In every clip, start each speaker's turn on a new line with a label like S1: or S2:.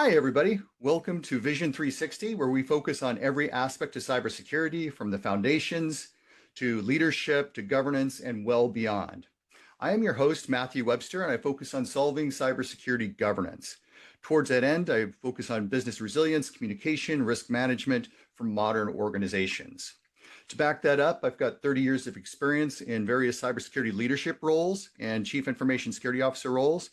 S1: Hi, everybody. Welcome to Vision 360, where we focus on every aspect of cybersecurity, from the foundations to leadership to governance and well beyond. I am your host, Matthew Webster, and I focus on solving cybersecurity governance. Towards that end, I focus on business resilience, communication, risk management for modern organizations. To back that up, I've got 30 years of experience in various cybersecurity leadership roles and chief information security officer roles.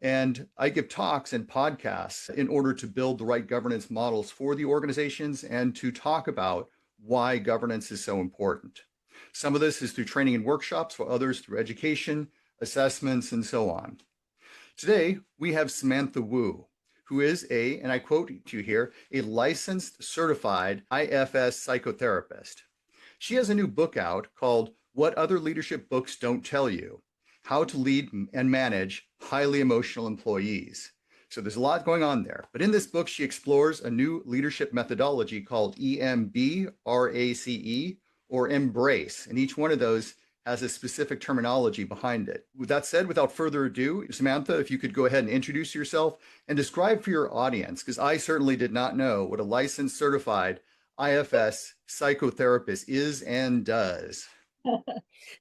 S1: And I give talks and podcasts in order to build the right governance models for the organizations and to talk about why governance is so important. Some of this is through training and workshops, while others through education, assessments, and so on. Today, we have Samantha Wu, who is and I quote you here, a licensed certified IFS psychotherapist. She has a new book out called What Other Leadership Books Don't Tell You: How to Lead and Manage Highly Emotional Employees. So there's a lot going on there. But in this book, she explores a new leadership methodology called E.M.B.R.A.C.E or E.M.B.R.A.C.E. And each one of those has a specific terminology behind it. With that said, without further ado, Samantha, if you could go ahead and introduce yourself and describe for your audience, because I certainly did not know what a licensed certified IFS psychotherapist is and does.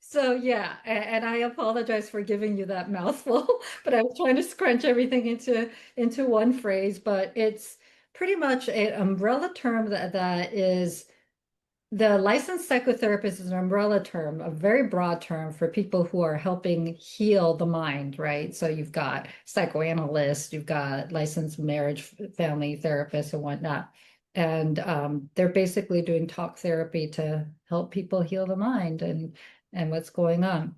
S2: So yeah, and I apologize for giving you that mouthful, but I was trying to scrunch everything into one phrase. But it's pretty much an umbrella term that is the licensed psychotherapist is an umbrella term, a very broad term for people who are helping heal the mind, right? So you've got psychoanalysts, you've got licensed marriage family therapists and whatnot. And they're basically doing talk therapy to help people heal the mind and what's going on.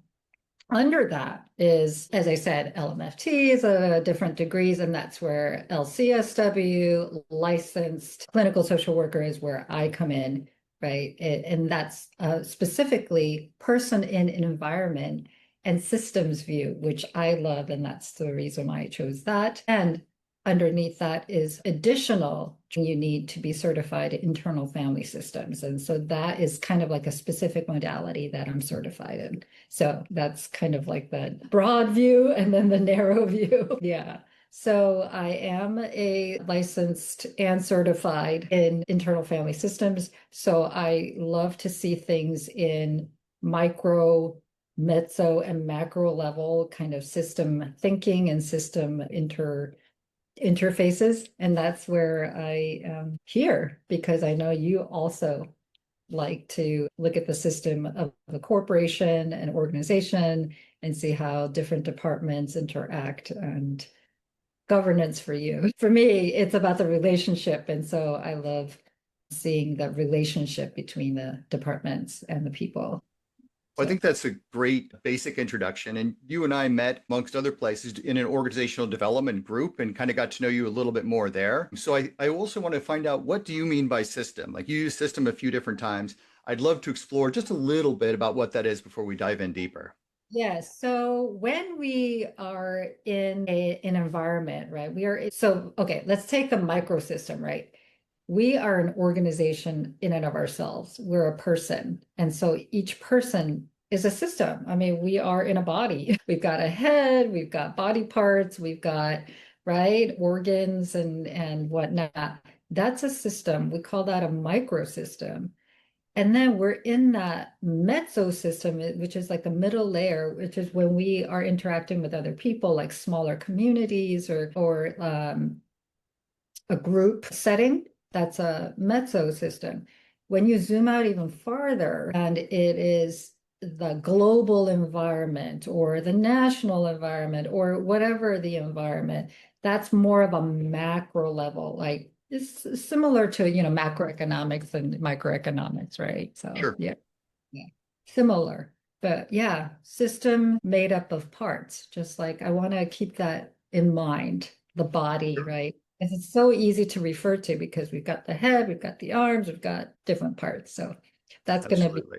S2: Under that is, as I said, LMFTs, different degrees, and that's where LCSW, licensed clinical social worker, is where I come in, right? And that's specifically person in an environment and systems view, which I love, and that's the reason why I chose that. And underneath that is additional, you need to be certified in internal family systems. And so that is kind of like a specific modality that I'm certified in. So that's kind of like the broad view and then the narrow view. Yeah. So I am a licensed and certified in internal family systems. So I love to see things in micro, mezzo, and macro level kind of system thinking and system interfaces. And that's where I am here, because I know you also like to look at the system of a corporation and organization and see how different departments interact and governance for you. For me, it's about the relationship. And so I love seeing the relationship between the departments and the people.
S1: Well, I
S2: So
S1: think that's a great basic introduction. And you and I met, amongst other places, in an organizational development group and kind of got to know you a little bit more there. So I also want to find out, what do you mean by system? Like, you use system a few different times. I'd love to explore just a little bit about what that is before we dive in deeper.
S2: yes. So when we are in an environment, right, okay, let's take a microsystem, right? We are an organization in and of ourselves. We're a person. And so each person is a system. I mean, we are in a body. We've got a head, we've got body parts, we've got, right, organs and whatnot. That's a system. We call that a microsystem. And then we're in that mezzosystem, which is like the middle layer, which is when we are interacting with other people, like smaller communities or a group setting. That's a mezzosystem. When you zoom out even farther, and it is the global environment or the national environment or whatever the environment, that's more of a macro level, like it's similar to, macroeconomics and microeconomics, right? So
S1: Sure.
S2: yeah, similar. But yeah, system made up of parts, just like I want to keep that in mind, the body,
S1: Sure.
S2: right? And it's so easy to refer to because we've got the head, we've got the arms, we've got different parts. So that's going to be
S1: Absolutely.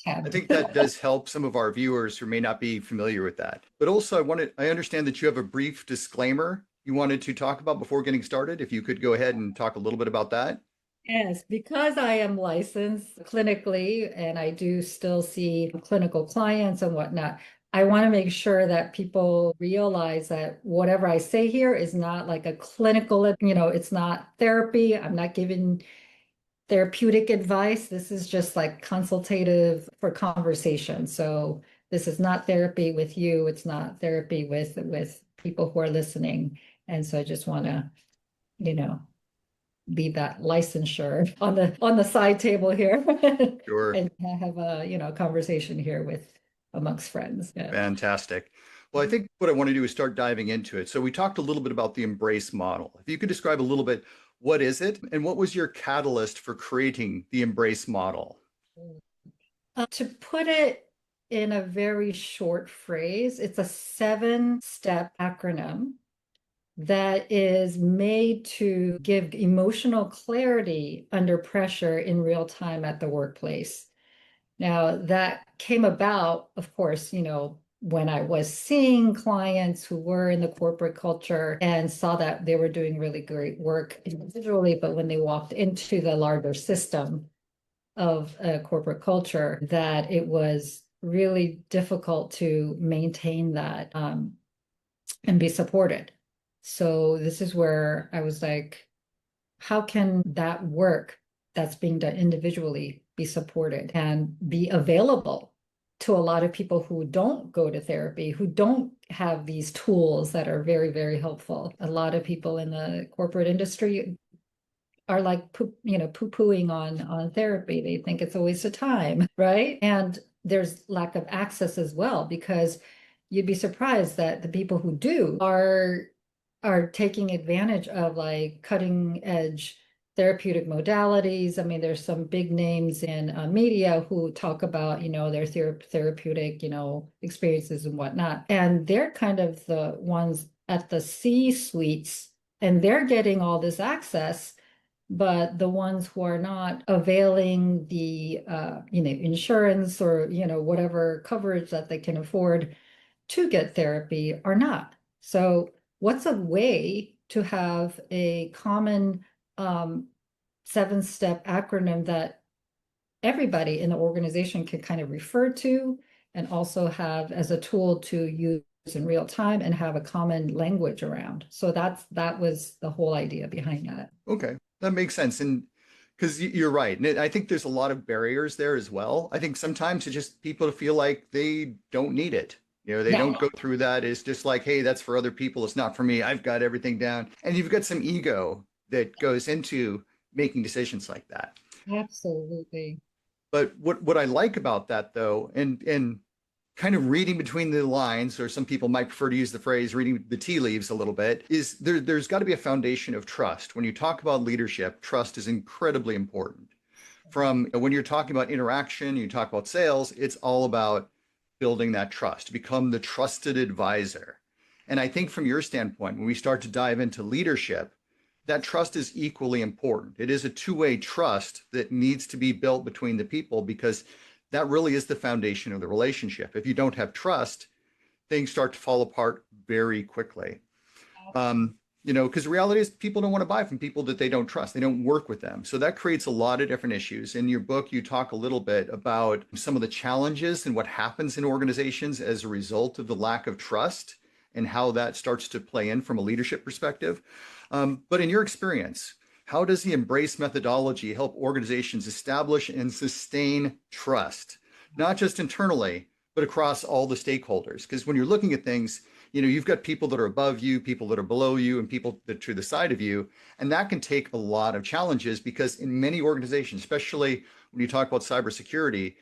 S1: I
S2: tab.
S1: think that does help some of our viewers who may not be familiar with that. But also, I understand that you have a brief disclaimer you wanted to talk about before getting started. If you could go ahead and talk a little bit about that.
S2: Yes, because I am licensed clinically and I do still see clinical clients and whatnot, I want to make sure that people realize that whatever I say here is not like a clinical, it's not therapy. I'm not giving therapeutic advice. This is just like consultative for conversation. So this is not therapy with you. It's not therapy with people who are listening. And so I just want to, you know, be that licensure on the side table here
S1: Sure.
S2: and have a, conversation here with amongst friends. Yeah.
S1: Fantastic. Well, I think what I want to do is start diving into it. So we talked a little bit about the Embrace model. If you could describe a little bit, what is it, and what was your catalyst for creating the Embrace model?
S2: To put it in a very short phrase, it's a 7-step acronym that is made to give emotional clarity under pressure in real time at the workplace. Now, that came about, of course, when I was seeing clients who were in the corporate culture and saw that they were doing really great work individually, but when they walked into the larger system of a corporate culture, that it was really difficult to maintain that and be supported. So this is where I was like, how can that work that's being done individually be supported and be available to a lot of people who don't go to therapy, who don't have these tools that are very, very helpful. A lot of people in the corporate industry are like poo-pooing on therapy. They think it's a waste of time, right? And there's lack of access as well, because you'd be surprised that the people who do are taking advantage of like cutting edge therapeutic modalities. I mean, there's some big names in media who talk about, their therapeutic, experiences and whatnot. And they're kind of the ones at the C suites, and they're getting all this access. But the ones who are not availing the, insurance or, whatever coverage that they can afford to get therapy are not. So what's a way to have a common 7-step acronym that everybody in the organization can kind of refer to and also have as a tool to use in real time and have a common language around. So that was the whole idea behind that.
S1: Okay, that makes sense. And because you're right. And I think there's a lot of barriers there as well. I think sometimes it's just people feel like they don't need it. They
S2: Yeah,
S1: don't go through that. It's just like, hey, that's for other people. It's not for me. I've got everything down. And you've got some ego that goes into making decisions like that.
S2: absolutely.
S1: But what I like about that though, and kind of reading between the lines, or some people might prefer to use the phrase reading the tea leaves a little bit, is there's got to be a foundation of trust. When you talk about leadership, trust is incredibly important. From when you're talking about interaction, you talk about sales, it's all about building that trust, to become the trusted advisor. And I think from your standpoint, when we start to dive into leadership, that trust is equally important. It is a two-way trust that needs to be built between the people, because that really is the foundation of the relationship. If you don't have trust, things start to fall apart very quickly. Because the reality is people don't want to buy from people that they don't trust. They don't work with them. So that creates a lot of different issues. In your book, you talk a little bit about some of the challenges and what happens in organizations as a result of the lack of trust and how that starts to play in from a leadership perspective. But in your experience, how does the Embrace methodology help organizations establish and sustain trust, not just internally, but across all the stakeholders? Because when you're looking at things, you've got people that are above you, people that are below you, and people that are to the side of you. And that can take a lot of challenges, because in many organizations, especially when you talk about cybersecurity,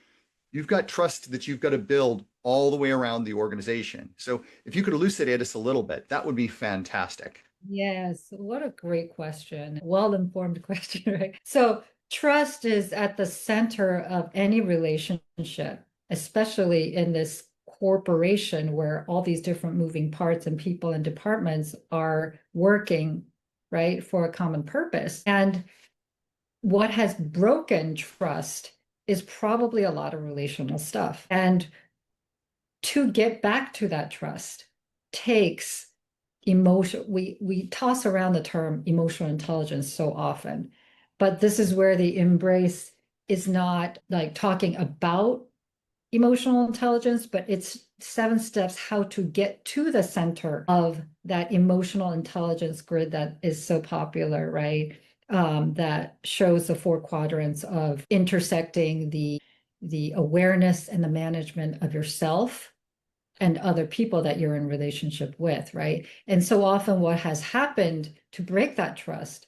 S1: you've got trust that you've got to build all the way around the organization. So if you could elucidate us a little bit, that would be fantastic.
S2: Yes, what a great question. Well-informed question, right? So trust is at the center of any relationship, especially in this corporation where all these different moving parts and people and departments are working, right, for a common purpose. And what has broken trust is probably a lot of relational stuff. And to get back to that trust takes emotion. We toss around the term emotional intelligence so often, but this is where the embrace is not like talking about emotional intelligence, but it's 7 steps how to get to the center of that emotional intelligence grid that is so popular, right? That shows the 4 quadrants of intersecting the awareness and the management of yourself and other people that you're in relationship with, right? And so often what has happened to break that trust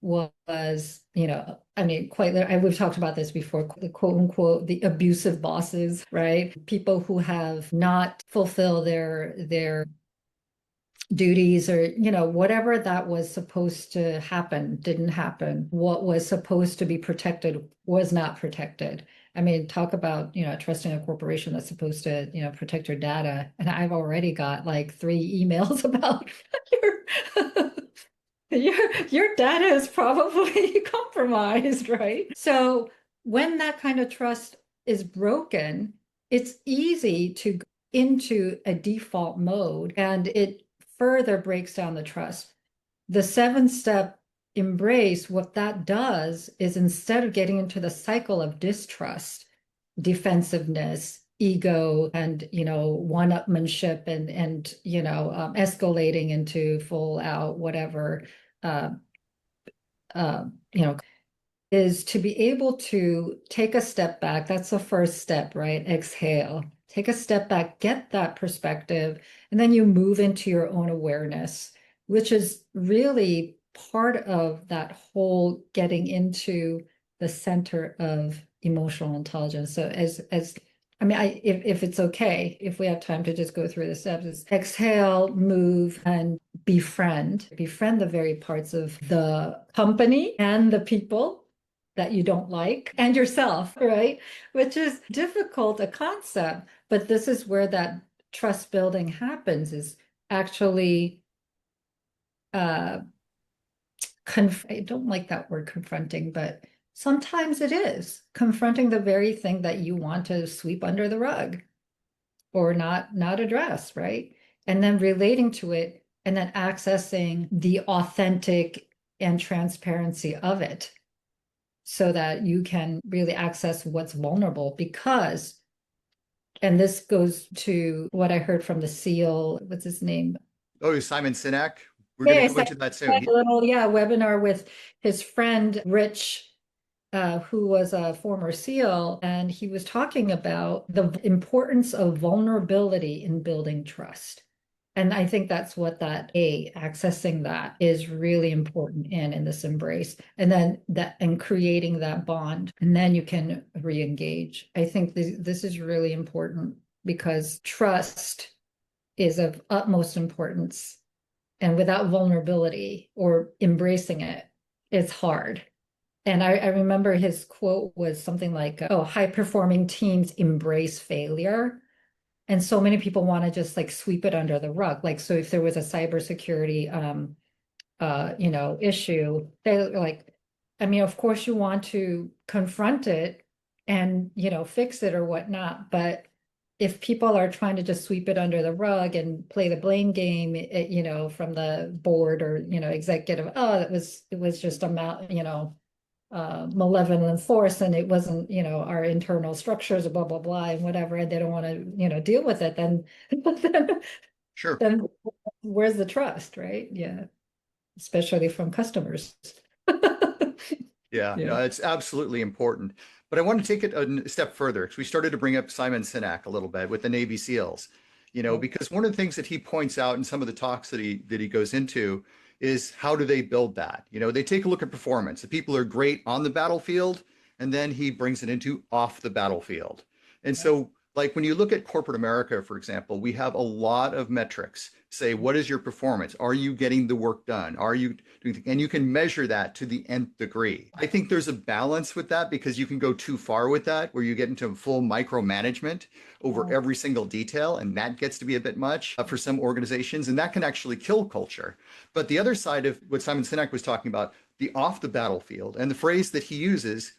S2: was, I mean, quite literally, we've talked about this before, the quote unquote, the abusive bosses, right? People who have not fulfilled their duties, or whatever that was supposed to happen didn't happen. What was supposed to be protected was not protected. I mean, talk about trusting a corporation that's supposed to protect your data, and I've already got like 3 emails about your your data is probably compromised, right? So when that kind of trust is broken, it's easy to go into a default mode, and it further breaks down the trust. The 7 step embrace, what that does is, instead of getting into the cycle of distrust, defensiveness, ego, and one-upmanship, and escalating into full out whatever, uh, uh, you know, is to be able to take a step back. That's the first step, right? Exhale, take a step back, get that perspective, and then you move into your own awareness, which is really part of that whole getting into the center of emotional intelligence. So as I mean, if it's okay, if we have time to just go through the steps, is exhale, move, and befriend the very parts of the company and the people that you don't like, and yourself, right? Which is difficult, a concept, but this is where that trust building happens, is actually uh I don't like that word confronting, but sometimes it is confronting the very thing that you want to sweep under the rug or not address, right? And then relating to it, and then accessing the authentic and transparency of it, so that you can really access what's vulnerable. Because, and this goes to what I heard from the SEAL, what's his name?
S1: Oh, Simon Sinek. We're going
S2: Yeah,
S1: to
S2: I
S1: go
S2: said
S1: into that
S2: a
S1: soon.
S2: little, yeah, webinar with his friend Rich, who was a former SEAL, and he was talking about the importance of vulnerability in building trust. And I think that's what accessing that is really important in this embrace. And then that, and creating that bond, and then you can re-engage. I think this is really important, because trust is of utmost importance. And without vulnerability or embracing it, it's hard. And I remember his quote was something like, "Oh, high performing teams embrace failure." And so many people want to just like sweep it under the rug. Like, so if there was a cybersecurity, issue, they're like, I mean, of course you want to confront it and, fix it or whatnot. But if people are trying to just sweep it under the rug and play the blame game, from the board or, executive, oh, it was just malevolent force, and it wasn't, our internal structures, blah, blah, blah, and whatever, and they don't want to, deal with it, then, then,
S1: Sure.
S2: then where's the trust, right? Yeah, especially from customers.
S1: Yeah,
S2: Yeah.
S1: no, it's absolutely important. But I want to take it a step further, because we started to bring up Simon Sinek a little bit with the Navy SEALs, because one of the things that he points out in some of the talks that he goes into is, how do they build that? They take a look at performance. The people are great on the battlefield, and then he brings it into off the battlefield. And so, like when you look at corporate America, for example, we have a lot of metrics. Say, what is your performance? Are you getting the work done? Are you doing, and you can measure that to the nth degree. I think there's a balance with that, because you can go too far with that, where you get into full micromanagement over
S2: Yeah.
S1: every single detail, and that gets to be a bit much for some organizations, and that can actually kill culture. But the other side of what Simon Sinek was talking about, the off the battlefield, and the phrase that he uses,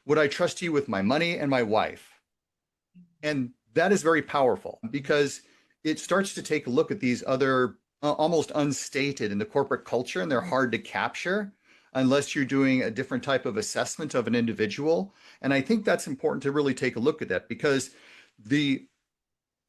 S1: would I trust you with my money and my wife? And that is very powerful, because it starts to take a look at these other almost unstated in the corporate culture, and they're hard to capture unless you're doing a different type of assessment of an individual. And I think that's important to really take a look at that, because the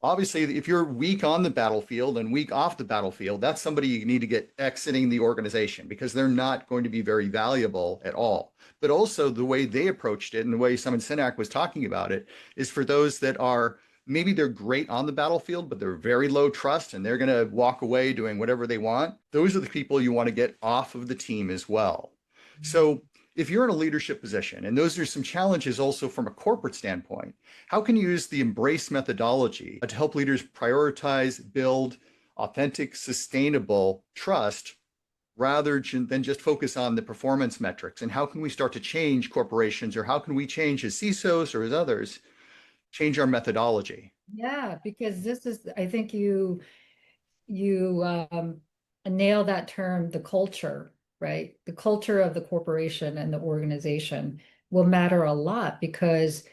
S1: Obviously, if you're weak on the battlefield and weak off the battlefield, that's somebody you need to get exiting the organization because they're not going to be very valuable at all. But also the way they approached it and the way Simon Sinek was talking about it is for those that are maybe they're great on the battlefield, but they're very low trust and they're going to walk away doing whatever they want. Those are the people you want to get off of the team as well. So if you're in a leadership position, and those are some challenges also from a corporate standpoint, how can you use the Embrace methodology to help leaders prioritize, build authentic, sustainable trust rather than just focus on the performance metrics? And how can we start to change corporations, or how can we change as CISOs or as others, change our methodology?
S2: Yeah, because this is, I think you nail that term, the culture, right? The culture of the corporation and the organization will matter a lot because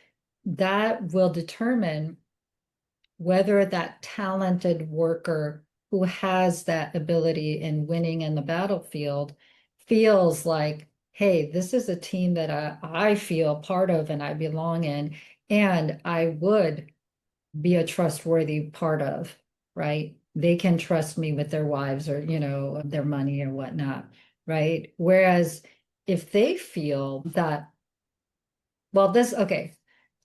S2: that will determine whether that talented worker who has that ability in winning in the battlefield feels like, hey, this is a team that I feel part of and I belong in, and I would be a trustworthy part of, right? They can trust me with their wives or, their money or whatnot, right? Whereas if they feel that, well, okay,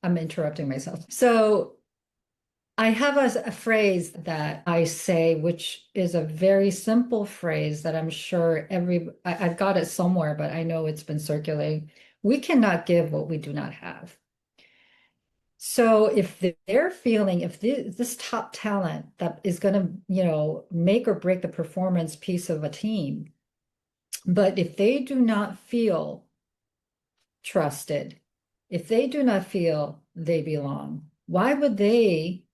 S2: I'm interrupting myself. So I have a phrase that I say, which is a very simple phrase that I'm sure I've got it somewhere, but I know it's been circulating. We cannot give what we do not have. So if they're feeling, if this top talent that is going to, make or break the performance piece of a team, but if they do not feel trusted, if they do not feel they belong, why would they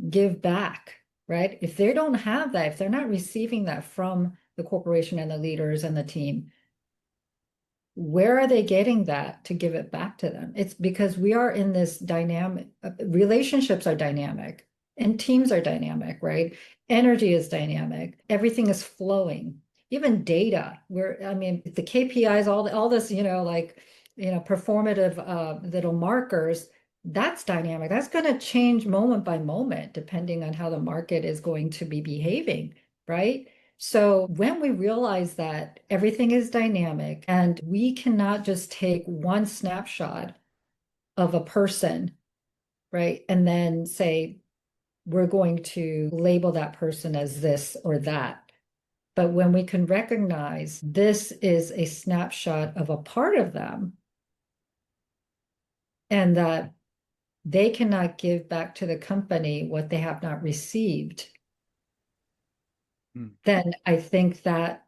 S2: give back, right? If they don't have that, if they're not receiving that from the corporation and the leaders and the team, where are they getting that to give it back to them? It's because we are in this dynamic, relationships are dynamic and teams are dynamic, right? Energy is dynamic. Everything is flowing. Even data, I mean, the KPIs, all this, performative little markers, that's dynamic. That's going to change moment by moment, depending on how the market is going to be behaving, right? So when we realize that everything is dynamic and we cannot just take one snapshot of a person, right, and then say, we're going to label that person as this or that. But when we can recognize this is a snapshot of a part of them and that they cannot give back to the company what they have not received, then I think that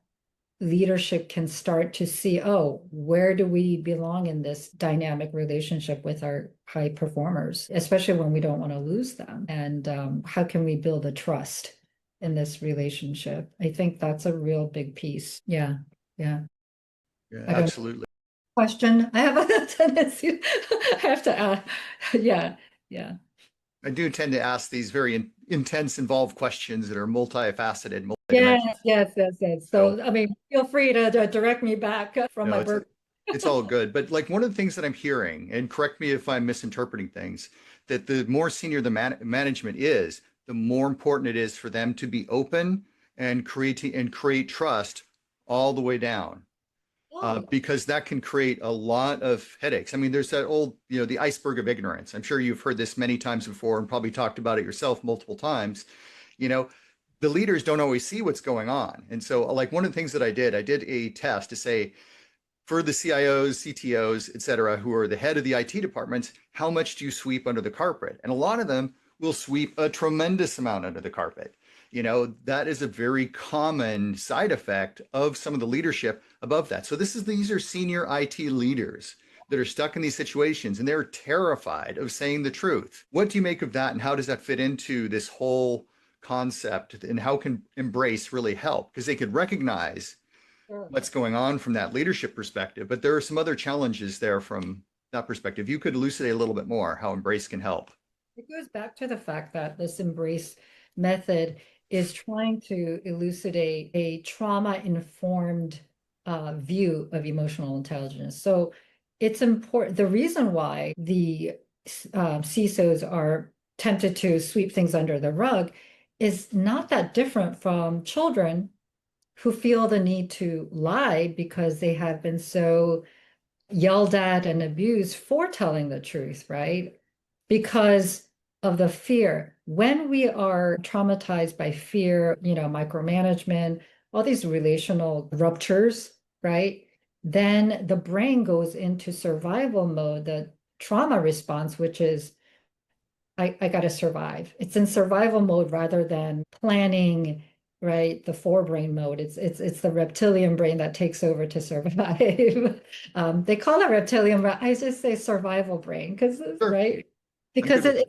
S2: leadership can start to see, oh, where do we belong in this dynamic relationship with our high performers, especially when we don't want to lose them? And how can we build a trust in this relationship? I think that's a real big piece. Yeah. Yeah.
S1: Yeah,
S2: I don't know.
S1: absolutely.
S2: Question. I have a tendency. I have to ask. Yeah. Yeah.
S1: I do tend to ask these very intense, involved questions that are multifaceted,
S2: Yes,
S1: multidimensional.
S2: yes, yes, yes.
S1: So,
S2: So, I mean, feel free to direct me back from
S1: no,
S2: my work.
S1: it's all good. But like one of the things that I'm hearing, and correct me if I'm misinterpreting things, that the more senior the management is, the more important it is for them to be open and create trust all the way down.
S2: Oh,
S1: Because that can create a lot of headaches. I mean, there's that old, the iceberg of ignorance. I'm sure you've heard this many times before and probably talked about it yourself multiple times. You know, the leaders don't always see what's going on. And so, like one of the things that I did a test to say, for the CIOs, CTOs, et cetera, who are the head of the IT departments, how much do you sweep under the carpet? And a lot of them will sweep a tremendous amount under the carpet. That is a very common side effect of some of the leadership above that. So these are senior IT leaders that are stuck in these situations and they're terrified of saying the truth. What do you make of that, and how does that fit into this whole concept, and how can Embrace really help? Because they could recognize
S2: sure.
S1: what's going on from that leadership perspective, but there are some other challenges there from that perspective. You could elucidate a little bit more how Embrace can help.
S2: It goes back to the fact that this embrace method is trying to elucidate a trauma-informed view of emotional intelligence. So it's important. The reason why the CISOs are tempted to sweep things under the rug is not that different from children who feel the need to lie because they have been so yelled at and abused for telling the truth, right? Because of the fear. When we are traumatized by fear, micromanagement, all these relational ruptures, right? Then the brain goes into survival mode, the trauma response, which is I got to survive. It's in survival mode rather than planning, right? The forebrain mode. It's the reptilian brain that takes over to survive. They call it reptilian, but I just say survival brain because
S1: Sure.
S2: right
S1: I'm good
S2: because
S1: with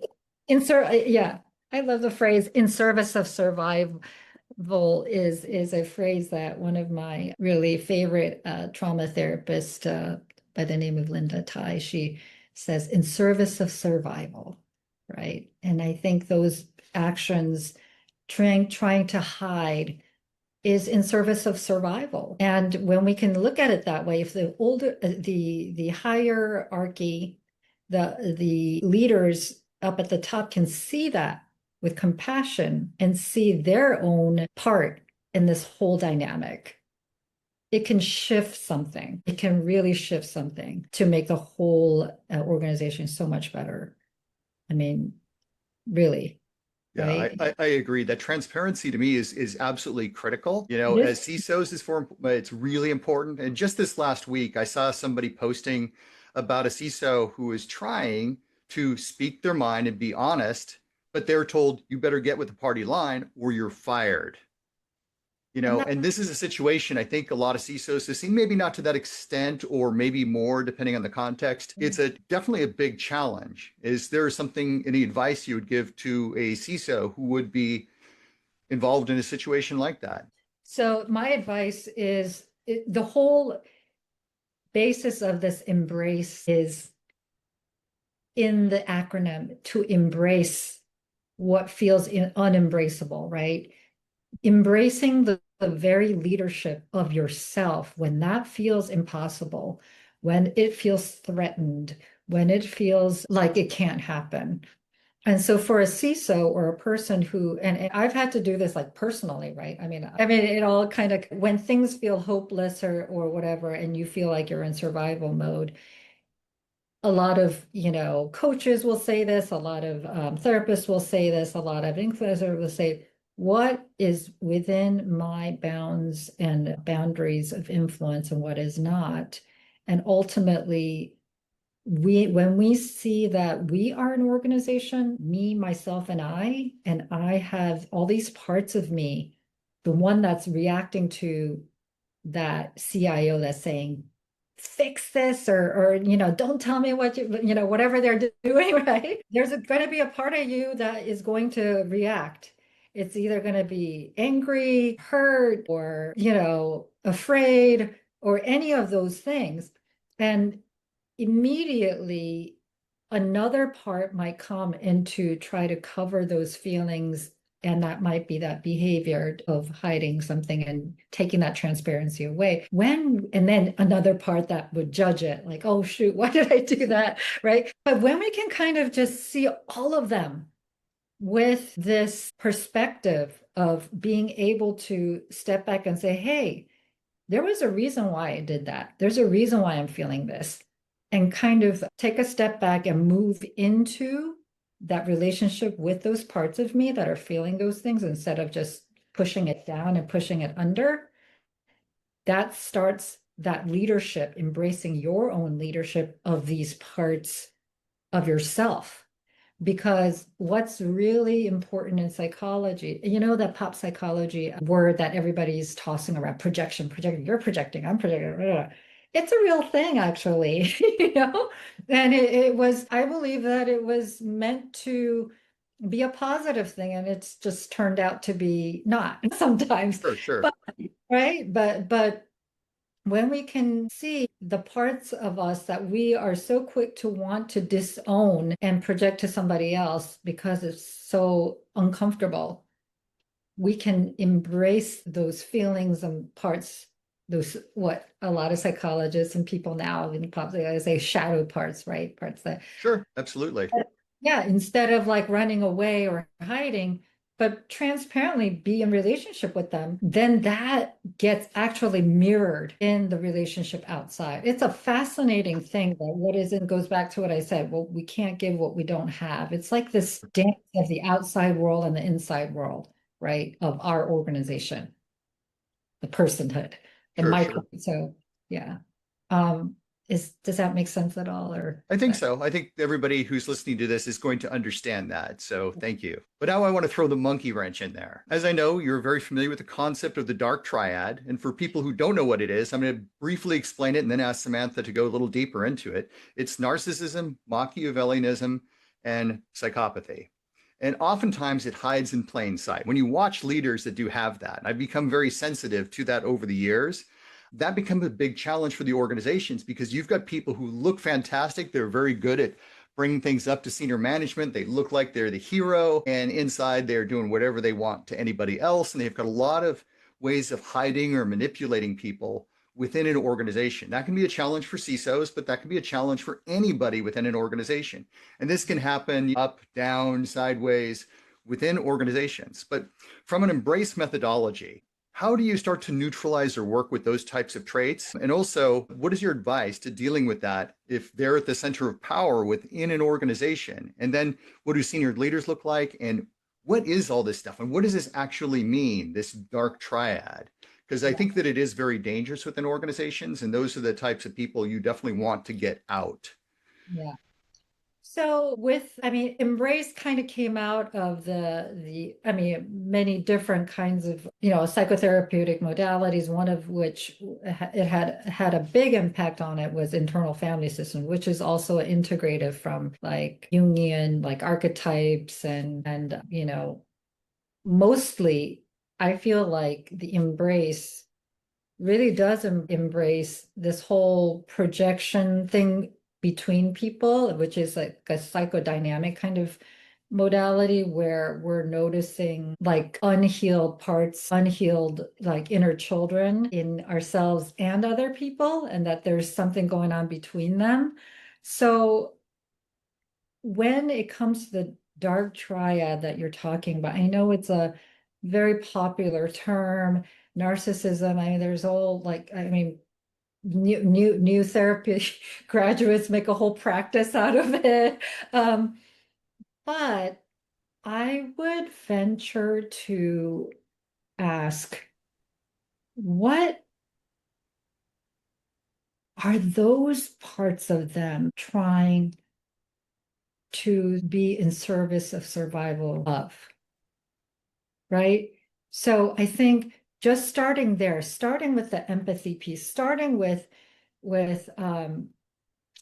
S1: it.
S2: yeah, I love the phrase in service of survival is a phrase that one of my really favorite trauma therapists by the name of Linda Tai, she says in service of survival, right? And I think those actions trying to hide is in service of survival. And when we can look at it that way, if the older the hierarchy, the leaders up at the top can see that with compassion and see their own part in this whole dynamic, it can shift something. It can really shift something to make the whole organization so much better. I mean, really,
S1: Yeah,
S2: right?
S1: I agree that transparency to me is absolutely critical.
S2: It
S1: As
S2: is.
S1: CISOs, it's really important. And just this last week, I saw somebody posting about a CISO who is trying to speak their mind and be honest, but they're told you better get with the party line or you're fired.
S2: And that
S1: And this is a situation I think a lot of CISOs have seen, maybe not to that extent, or maybe more, depending on the context. It's a definitely a big challenge. Is there something, any advice you would give to a CISO who would be involved in a situation like that?
S2: So my advice is the whole basis of this embrace is in the acronym to embrace what feels unembraceable, right? Embracing the very leadership of yourself when that feels impossible, when it feels threatened, when it feels like it can't happen. And so for a CISO or a person who, and I've had to do this like personally, right? I mean, it all kind of, when things feel hopeless or whatever, and you feel like you're in survival mode, a lot of, coaches will say this, a lot of therapists will say this, a lot of influencers will say, what is within my bounds and boundaries of influence and what is not? And ultimately, when we see that we are an organization, me, myself, and I have all these parts of me, the one that's reacting to that CIO that's saying, fix this or don't tell me what whatever they're doing, right? There's going to be a part of you that is going to react. It's either going to be angry, hurt, or afraid, or any of those things. And immediately another part might come in to try to cover those feelings, and that might be that behavior of hiding something and taking that transparency away. And then another part that would judge it, like, oh, shoot, why did I do that? Right. But when we can kind of just see all of them with this perspective of being able to step back and say, hey, there was a reason why I did that. There's a reason why I'm feeling this. And kind of take a step back and move into that relationship with those parts of me that are feeling those things instead of just pushing it down and pushing it under. That starts that leadership, embracing your own leadership of these parts of yourself. Because what's really important in psychology, that pop psychology word that everybody's tossing around, projection, you're projecting, I'm projecting. Blah, blah. It's a real thing, actually, And it was, I believe that it was meant to be a positive thing, and it's just turned out to be not sometimes.
S1: Sure, sure.
S2: But right, but when we can see the parts of us that we are so quick to want to disown and project to somebody else because it's so uncomfortable, we can embrace those feelings and parts, those what a lot of psychologists and people now in pop they say shadow parts, right? Parts that
S1: Sure, absolutely.
S2: Yeah, instead of like running away or hiding, but transparently be in relationship with them, then that gets actually mirrored in the relationship outside. It's a fascinating thing that what isn't goes back to what I said. Well, we can't give what we don't have. It's like this dance of the outside world and the inside world, right? Of our organization, the personhood, the
S1: Sure,
S2: micro.
S1: sure.
S2: So yeah. Um, does that make sense at all? Or
S1: I
S2: is
S1: think
S2: that
S1: so. I think everybody who's listening to this is going to understand that. So thank you. But now I want to throw the monkey wrench in there. As I know, you're very familiar with the concept of the dark triad. And for people who don't know what it is, I'm going to briefly explain it and then ask Samantha to go a little deeper into it. It's narcissism, Machiavellianism, and psychopathy. And oftentimes it hides in plain sight. When you watch leaders that do have that, and I've become very sensitive to that over the years, that becomes a big challenge for the organizations because you've got people who look fantastic. They're very good at bringing things up to senior management. They look like they're the hero, and inside they're doing whatever they want to anybody else. And they've got a lot of ways of hiding or manipulating people within an organization. That can be a challenge for CISOs, but that can be a challenge for anybody within an organization. And this can happen up, down, sideways within organizations. But from an embrace methodology, how do you start to neutralize or work with those types of traits? And also, what is your advice to dealing with that if they're at the center of power within an organization? And then what do senior leaders look like? And what is all this stuff? And what does this actually mean, this dark triad? Because I
S2: yeah,
S1: think that it is very dangerous within organizations. And those are the types of people you definitely want to get out.
S2: yeah. So I mean, Embrace kind of came out of I mean, many different kinds of, psychotherapeutic modalities, one of which it had a big impact on it was internal family system, which is also integrative from like Jungian, like archetypes and mostly I feel like the Embrace really does embrace this whole projection thing between people, which is like a psychodynamic kind of modality where we're noticing like unhealed parts, unhealed like inner children in ourselves and other people, and that there's something going on between them. So when it comes to the dark triad that you're talking about, I know it's a very popular term, narcissism. I mean, there's all like, I mean, new therapy graduates make a whole practice out of it. Um, but I would venture to ask, what are those parts of them trying to be in service of survival of? Right? So I think just starting there, starting with the empathy piece, starting with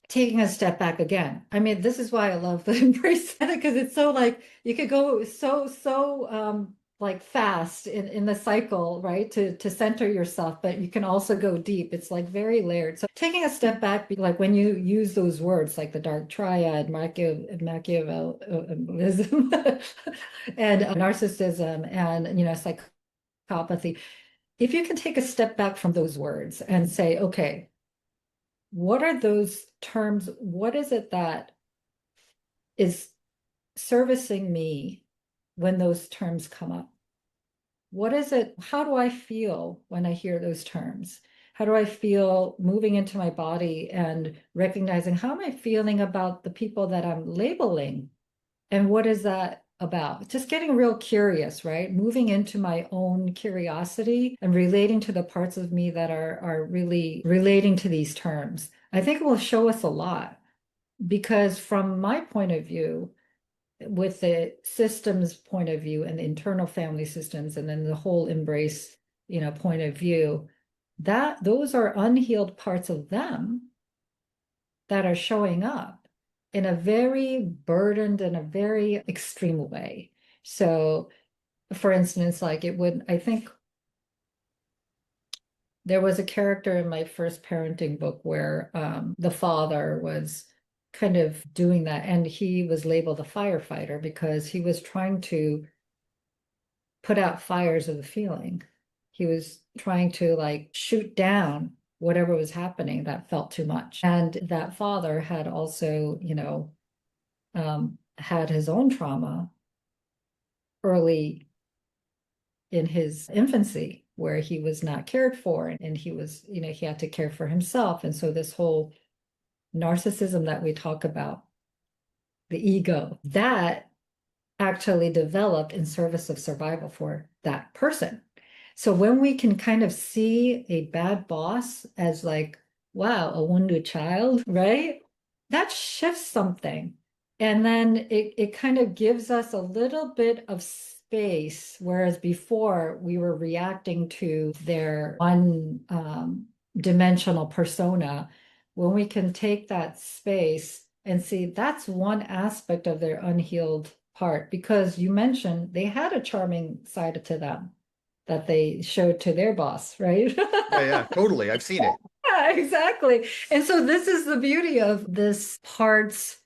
S2: taking a step back again. I mean, this is why I love the embrace because it's so like you could go so like fast in the cycle, right? To center yourself, but you can also go deep. It's like very layered. So taking a step back, like when you use those words like the dark triad, Machiavellism, and narcissism, and psychopathy. If you can take a step back from those words and say, okay, what are those terms? What is it that is servicing me when those terms come up? What is it? How do I feel when I hear those terms? How do I feel moving into my body and recognizing how am I feeling about the people that I'm labeling? And what is that about? Just getting real curious, right? Moving into my own curiosity and relating to the parts of me that are really relating to these terms. I think it will show us a lot because from my point of view, with the systems point of view and the internal family systems and then the whole embrace, point of view, that those are unhealed parts of them that are showing up in a very burdened and a very extreme way. So, for instance, like I think there was a character in my first parenting book where the father was kind of doing that, and he was labeled a firefighter because he was trying to put out fires of the feeling. He was trying to like shoot down whatever was happening that felt too much. And that father had also, had his own trauma early in his infancy where he was not cared for and he was, he had to care for himself. And so this whole narcissism that we talk about, the ego, that actually developed in service of survival for that person. So when we can kind of see a bad boss as like, wow, a wounded child, right? That shifts something. And then it kind of gives us a little bit of space, whereas before we were reacting to their one dimensional persona. When we can take that space and see that's one aspect of their unhealed part, because you mentioned they had a charming side to them that they showed to their boss, right?
S1: Yeah, yeah, totally. I've seen it.
S2: Yeah, exactly. And so this is the beauty of this parts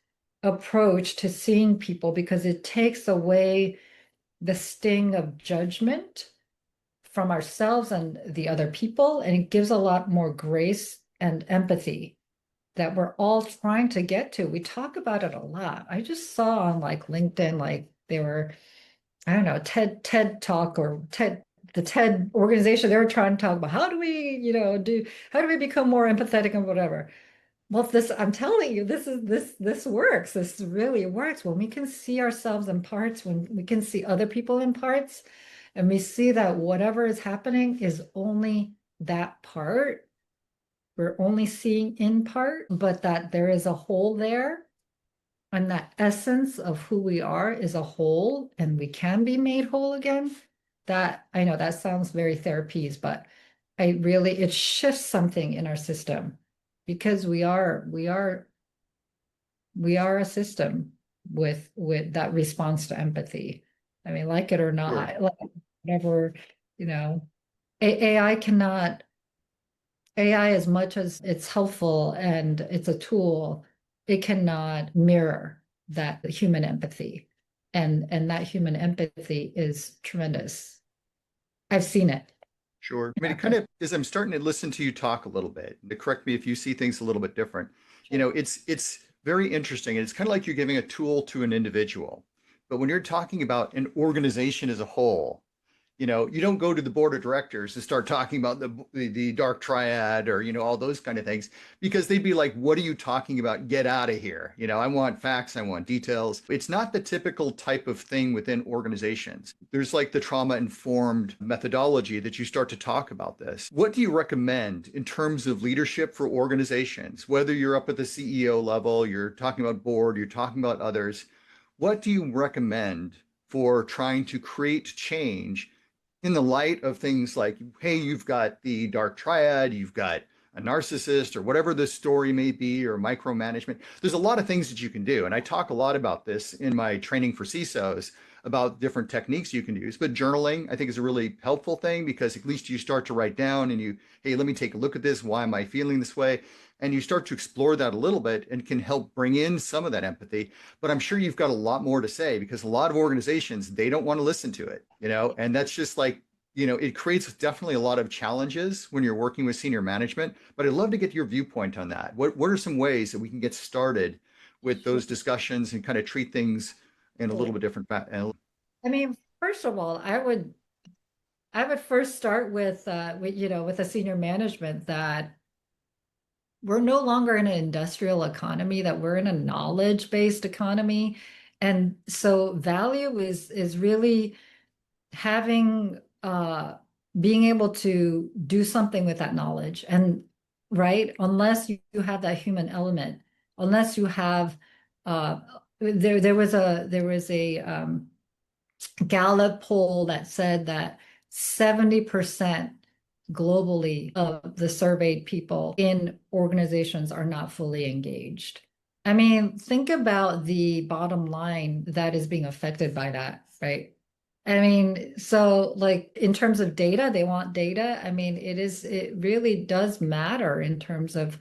S2: approach to seeing people because it takes away the sting of judgment from ourselves and the other people, and it gives a lot more grace and empathy that we're all trying to get to. We talk about it a lot. I just saw on like LinkedIn, like they were, I don't know, TED Talk or the TED organization, they were trying to talk about how do we, how do we become more empathetic and whatever. Well, this, I'm telling you, this works. This really works when we can see ourselves in parts, when we can see other people in parts, and we see that whatever is happening is only that part. We're only seeing in part, but that there is a whole there. And that essence of who we are is a whole, and we can be made whole again. That I know that sounds very therapies, but it shifts something in our system because we are a system with that response to empathy. I mean, like it or
S1: Sure.
S2: not, like whatever, you know, AI cannot AI, as much as it's helpful and it's a tool, it cannot mirror that human empathy. And that human empathy is tremendous. I've seen it
S1: Sure. I mean, it kind
S2: happen.
S1: of, as I'm starting to listen to you talk a little bit, to correct me if you see things a little bit different,
S2: Sure.
S1: it's very interesting. And it's kind of like you're giving a tool to an individual. But when you're talking about an organization as a whole, you don't go to the board of directors and start talking about the dark triad or all those kind of things because they'd be like, "What are you talking about? Get out of here!" I want facts, I want details. It's not the typical type of thing within organizations. There's like the trauma informed methodology that you start to talk about this. What do you recommend in terms of leadership for organizations? Whether you're up at the CEO level, you're talking about board, you're talking about others. What do you recommend for trying to create change in the light of things like, hey, you've got the dark triad, you've got a narcissist, or whatever the story may be, or micromanagement? There's a lot of things that you can do. And I talk a lot about this in my training for CISOs about different techniques you can use. But journaling, I think, is a really helpful thing because at least you start to write down and hey, let me take a look at this. Why am I feeling this way? And you start to explore that a little bit and can help bring in some of that empathy. But I'm sure you've got a lot more to say because a lot of organizations, they don't want to listen to it, and that's just like, it creates definitely a lot of challenges when you're working with senior management. But I'd love to get your viewpoint on that. What are some ways that we can get started with
S2: Sure.
S1: those discussions and kind of treat things in a little bit different?
S2: I mean, first of all, I would first start with a senior management that we're no longer in an industrial economy, that we're in a knowledge-based economy. And so value is really having being able to do something with that knowledge. And right, unless you have that human element, unless you have uh there was a Gallup poll that said that 70% globally of the surveyed people in organizations are not fully engaged. I mean, think about the bottom line that is being affected by that, right? I mean, so like in terms of data, they want data. I mean, it really does matter in terms of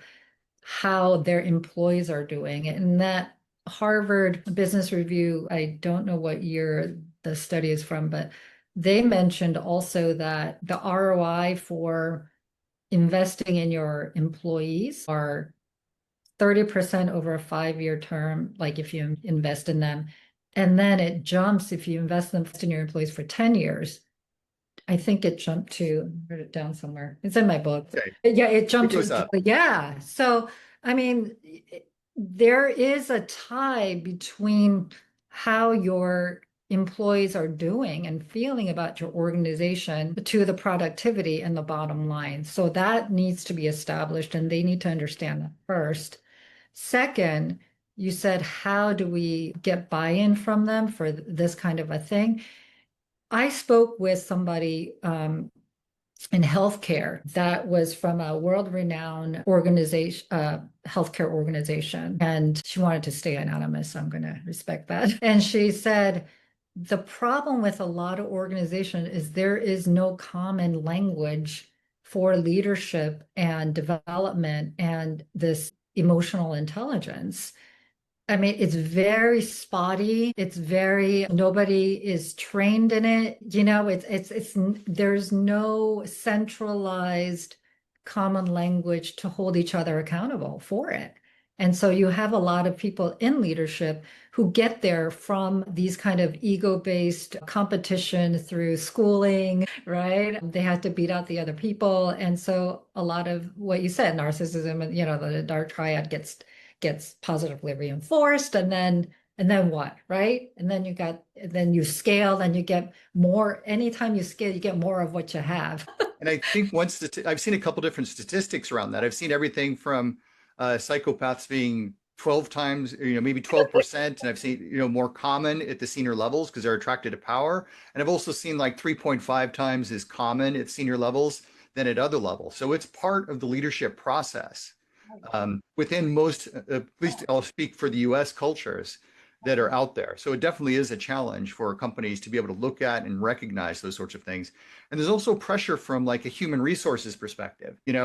S2: how their employees are doing. And that Harvard Business Review, I don't know what year the study is from, but they mentioned also that the ROI for investing in your employees are 30% over a 5-year term, like if you invest in them. And then it jumps if you invest in your employees for 10 years. I think it jumped to, I wrote it down somewhere. It's in my book.
S1: Okay.
S2: Yeah, it
S1: It
S2: jumped
S1: goes
S2: to,
S1: up.
S2: yeah. So, I mean, there is a tie between how your employees are doing and feeling about your organization to the productivity and the bottom line. So that needs to be established, and they need to understand that first. Second, you said, how do we get buy-in from them for this kind of a thing? I spoke with somebody in healthcare that was from a world-renowned organization, healthcare organization, and she wanted to stay anonymous, so I'm going to respect that. And she said, the problem with a lot of organizations is there is no common language for leadership and development and this emotional intelligence. I mean, it's very spotty. It's very, nobody is trained in it. There's no centralized common language to hold each other accountable for it. And so you have a lot of people in leadership who get there from these kind of ego-based competition through schooling, right? They have to beat out the other people. And so a lot of what you said, narcissism and, the dark triad gets positively reinforced, and then what, right? Then you scale, then you get more. Anytime you scale, you get more of what you have.
S1: And I think I've seen a couple different statistics around that. I've seen everything from psychopaths being 12 times, maybe 12%. And I've seen, more common at the senior levels because they're attracted to power. And I've also seen like 3.5 times as common at senior levels than at other levels. So it's part of the leadership process. Within most, at least I'll speak for the US cultures that are out there. So it definitely is a challenge for companies to be able to look at and recognize those sorts of things. And there's also pressure from like a human resources perspective. And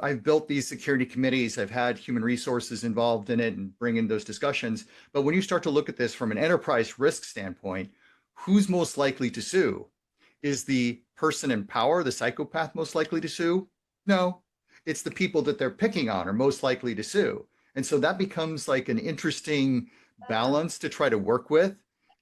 S1: I've built these security committees, I've had human resources involved in it and bring in those discussions. But when you start to look at this from an enterprise risk standpoint, who's most likely to sue? Is the person in power, the psychopath, most likely to sue? No, it's the people that they're picking on are most likely to sue. And so that becomes like an interesting balance to try to work with.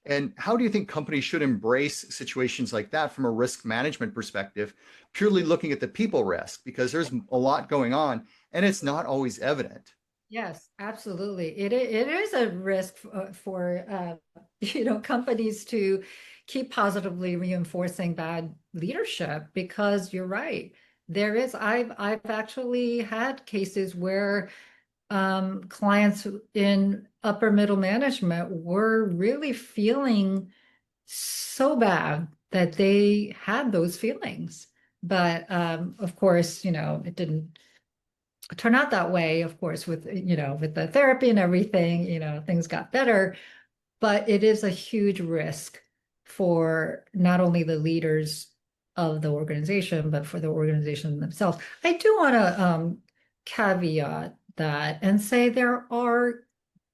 S1: And how do you think companies should embrace situations like that from a risk management perspective, purely looking at the people risk? Because there's a lot going on and it's not always evident.
S2: Yes, absolutely. It is a risk for companies to keep positively reinforcing bad leadership, because you're right. I've actually had cases where clients in upper middle management were really feeling so bad that they had those feelings. But of course, it didn't turn out that way. Of course, with the therapy and everything, things got better. But it is a huge risk for not only the leaders of the organization, but for the organization themselves. I do want to caveat that and say there are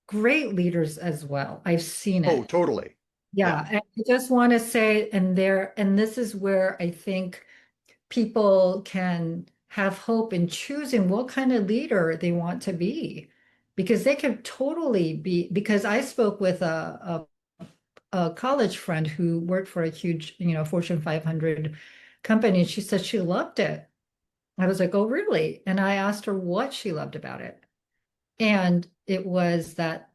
S2: great leaders as well. I've seen
S1: Oh,
S2: it.
S1: totally. Yeah.
S2: Yeah, I just want to say, and this is where I think people can have hope in choosing what kind of leader they want to be, because they can totally be. Because I spoke with a college friend who worked for a huge, Fortune 500 company, and she said she loved it. I was like, oh, really? And I asked her what she loved about it. And it was that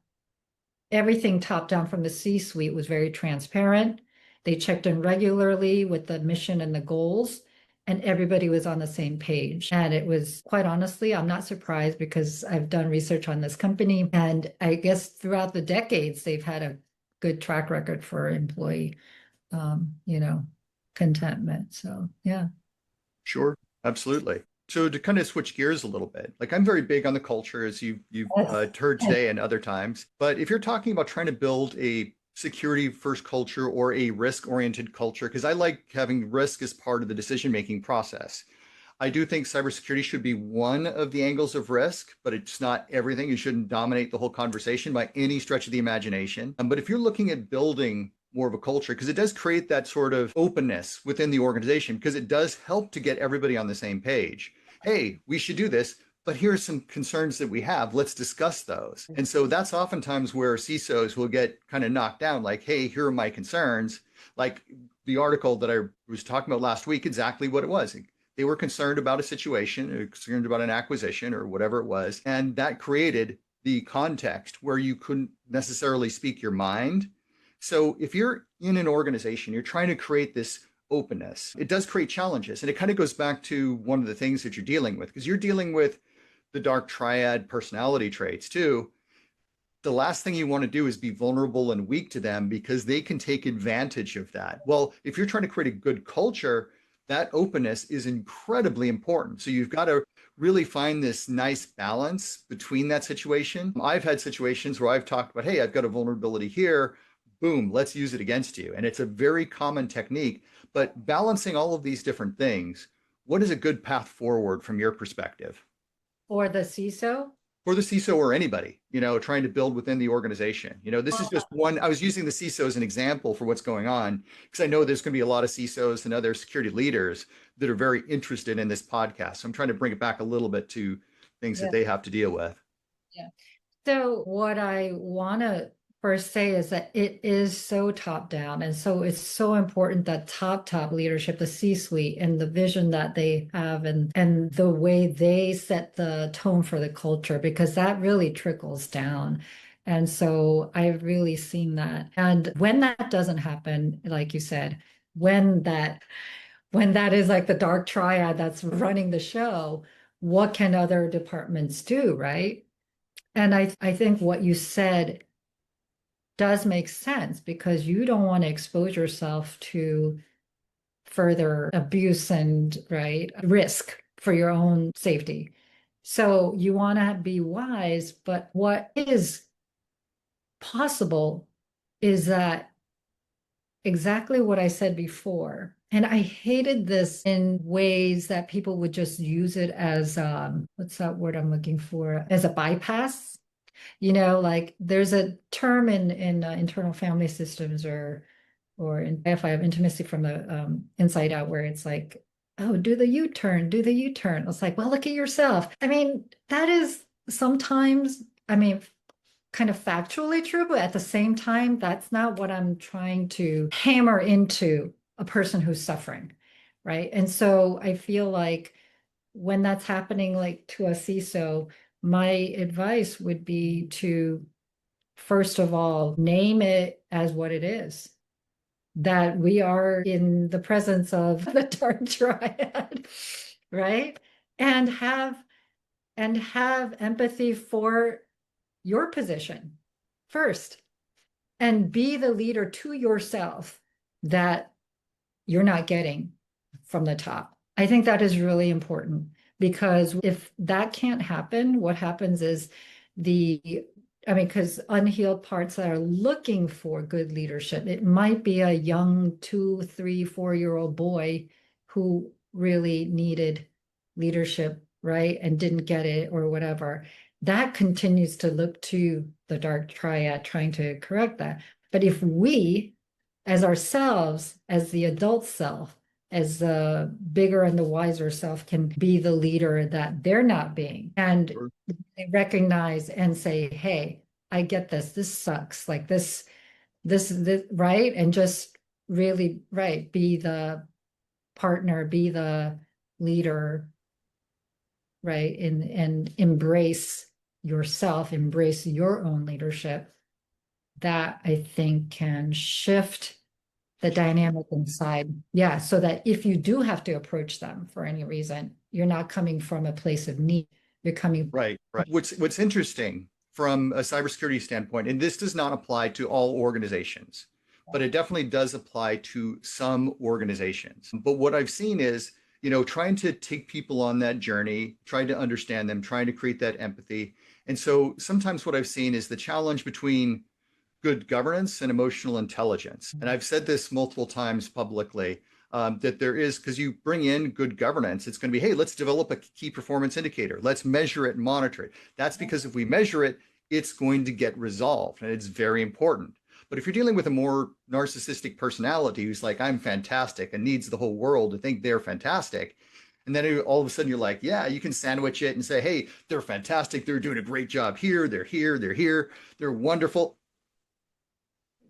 S2: everything top down from the C-suite was very transparent. They checked in regularly with the mission and the goals, and everybody was on the same page. And it was, quite honestly, I'm not surprised, because I've done research on this company, and I guess throughout the decades, they've had a good track record for employee, um, you know, contentment. So yeah.
S1: Sure, absolutely. So to kind of switch gears a little bit, like I'm very big on the culture, as you've
S2: Yes.
S1: heard today and other times. But if you're talking about trying to build a security first culture or a risk oriented culture, because I like having risk as part of the decision making process. I do think cybersecurity should be one of the angles of risk, but it's not everything. It shouldn't dominate the whole conversation by any stretch of the imagination. But if you're looking at building more of a culture, because it does create that sort of openness within the organization, because it does help to get everybody on the same page. Hey, we should do this, but here's some concerns that we have. Let's discuss those. And so that's oftentimes where CISOs will get kind of knocked down, like, hey, here are my concerns. Like the article that I was talking about last week, exactly what it was. They were concerned about a situation, or concerned about an acquisition or whatever it was. And that created the context where you couldn't necessarily speak your mind. So if you're in an organization, you're trying to create this openness, it does create challenges. And it kind of goes back to one of the things that you're dealing with, because you're dealing with the dark triad personality traits too. The last thing you want to do is be vulnerable and weak to them because they can take advantage of that. Well, if you're trying to create a good culture, that openness is incredibly important. So you've got to really find this nice balance between that situation. I've had situations where I've talked about, hey, I've got a vulnerability here. Boom, let's use it against you. And it's a very common technique, but balancing all of these different things, what is a good path forward from your perspective?
S2: Or the CISO.
S1: For the CISO or anybody, trying to build within the organization. This is just one. I was using the CISO as an example for what's going on because I know there's going to be a lot of CISOs and other security leaders that are very interested in this podcast. So I'm trying to bring it back a little bit to things that
S2: Yeah.
S1: they have to deal with.
S2: Yeah. So what I want to first say is that it is so top down. And so it's so important that top leadership, the C-suite and the vision that they have and the way they set the tone for the culture, because that really trickles down. And so I've really seen that. And when that doesn't happen, like you said, when that when that is like the dark triad that's running the show, what can other departments do, right? And I think what you said does make sense because you don't want to expose yourself to further abuse and right risk for your own safety. So you want to be wise, but what is possible is that exactly what I said before. And I hated this in ways that people would just use it as what's that word I'm looking for? As a bypass. Like there's a term in internal family systems or in if I have intimacy from the inside out where it's like, oh, do the U-turn. It's like, well, look at yourself. I mean, that is sometimes, I mean, kind of factually true, but at the same time, that's not what I'm trying to hammer into a person who's suffering, right? And so I feel like when that's happening, like to a CISO, my advice would be to, first of all, name it as what it is, that we are in the presence of the dark triad, right? And have empathy for your position first and be the leader to yourself that you're not getting from the top. I think that is really important because if that can't happen, what happens is because unhealed parts that are looking for good leadership, it might be a young 2, 3, 4-year-old boy who really needed leadership, right? And didn't get it or whatever. That continues to look to the dark triad trying to correct that. But if we, as ourselves, as the adult self, as the bigger and the wiser self, can be the leader that they're not being, and they recognize and say, hey, I get this. This sucks. Like this, right? And just really, right, be the partner, be the leader, right? And embrace yourself, embrace your own leadership. That I think can shift the dynamic inside. Yeah. So that if you do have to approach them for any reason, you're not coming from a place of need. You're coming.
S1: Right, right. What's interesting from a cybersecurity standpoint, and this does not apply to all organizations, but it definitely does apply to some organizations. But what I've seen is, trying to take people on that journey, trying to understand them, trying to create that empathy. And so sometimes what I've seen is the challenge between good governance and emotional intelligence. And I've said this multiple times publicly, that there is, because you bring in good governance, it's going to be, hey, let's develop a key performance indicator. Let's measure it and monitor it. That's because if we measure it, it's going to get resolved. And it's very important. But if you're dealing with a more narcissistic personality who's like, I'm fantastic and needs the whole world to think they're fantastic, And then all of a sudden you're like, yeah, you can sandwich it and say, hey, they're fantastic. They're doing a great job here. They're here. They're here. They're wonderful.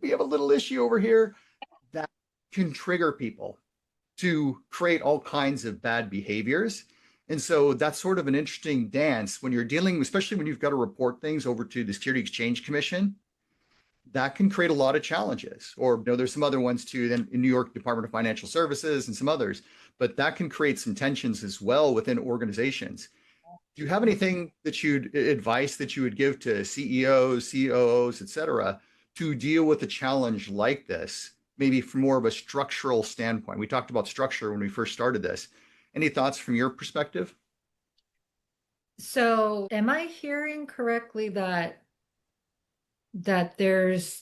S1: We have a little issue over here that can trigger people to create all kinds of bad behaviors. And so that's sort of an interesting dance when you're dealing, especially when you've got to report things over to the Security Exchange Commission. That can create a lot of challenges. Or there's some other ones too, then in New York Department of Financial Services and some others, but that can create some tensions as well within organizations. Do you have anything that you'd advice that you would give to CEOs, COOs, et cetera, to deal with a challenge like this, maybe from more of a structural standpoint? We talked about structure when we first started this. Any thoughts from your perspective?
S2: So, am I hearing correctly that there's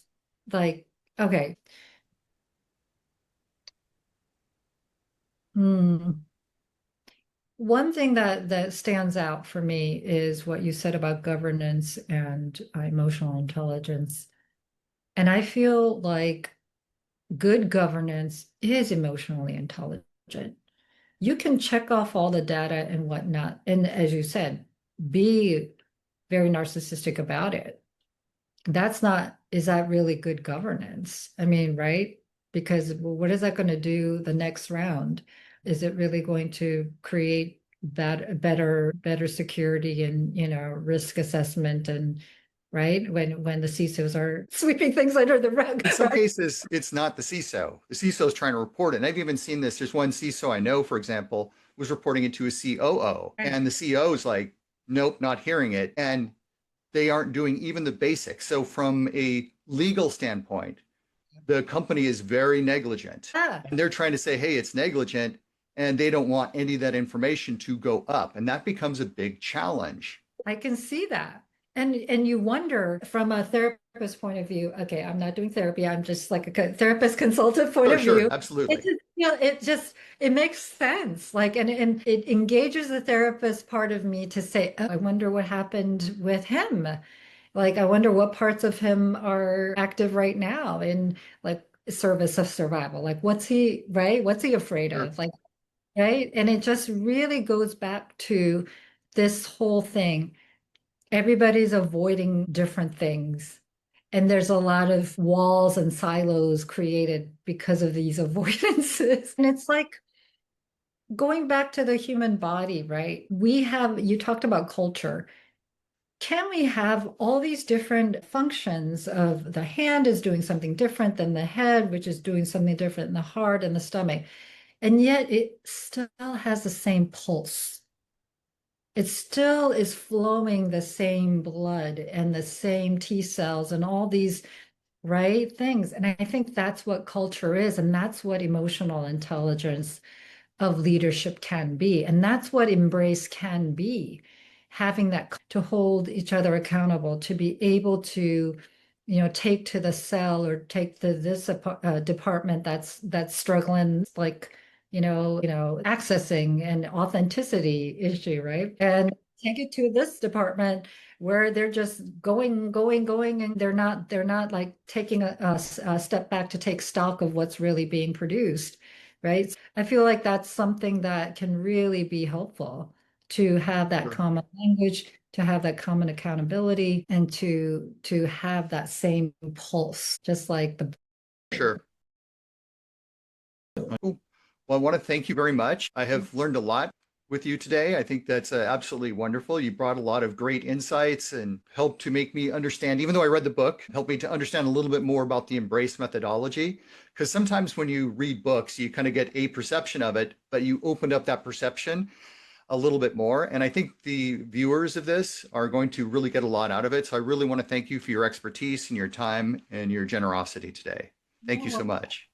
S2: like, okay, hmm. One thing that stands out for me is what you said about governance and emotional intelligence. And I feel like good governance is emotionally intelligent. You can check off all the data and whatnot, and as you said, be very narcissistic about it. That's not, is that really good governance? I mean, right? Because what is that going to do the next round? Is it really going to create that better security and, risk assessment and right? When the CISOs are sweeping things under the rug.
S1: In some cases, it's not the CISO. The CISO is trying to report it. And I've even seen this. There's one CISO I know, for example, was reporting it to a COO,
S2: Right.
S1: and the CEO is like, nope, not hearing it. And they aren't doing even the basics. So, from a legal standpoint, the company is very negligent.
S2: Yeah.
S1: And they're trying to say, hey, it's negligent. And they don't want any of that information to go up. And that becomes a big challenge.
S2: I can see that. And you wonder from a therapist point of view, okay, I'm not doing therapy, I'm just like a therapist consultant point
S1: Sure,
S2: of
S1: sure,
S2: view. It
S1: absolutely.
S2: just, it makes sense. Like, and it engages the therapist part of me to say, oh, I wonder what happened with him. Like, I wonder what parts of him are active right now in like service of survival. Like, what's he, right? What's he afraid
S1: Sure,
S2: of? Like, right? And it just really goes back to this whole thing. Everybody's avoiding different things. And there's a lot of walls and silos created because of these avoidances. And it's like going back to the human body, right? You talked about culture. Can we have all these different functions of the hand is doing something different than the head, which is doing something different than the heart and the stomach, and yet it still has the same pulse? It still is flowing the same blood and the same T cells and all these right things. And I think that's what culture is, and that's what emotional intelligence of leadership can be. And that's what embrace can be, having that to hold each other accountable, to be able to, take to the cell or take to this department that's struggling, like, accessing and authenticity issue, right? And take it to this department where they're just going, and they're not like taking a step back to take stock of what's really being produced, right? I feel like that's something that can really be helpful to have that
S1: sure,
S2: common language, to have that common accountability, and to have that same pulse, just like the
S1: sure. Well, I want to thank you very much. I have learned a lot with you today. I think that's absolutely wonderful. You brought a lot of great insights and helped to make me understand, even though I read the book, helped me to understand a little bit more about the embrace methodology. Because sometimes when you read books, you kind of get a perception of it, but you opened up that perception a little bit more. And I think the viewers of this are going to really get a lot out of it. So I really want to thank you for your expertise and your time and your generosity today. Thank you so
S2: Oh,
S1: much.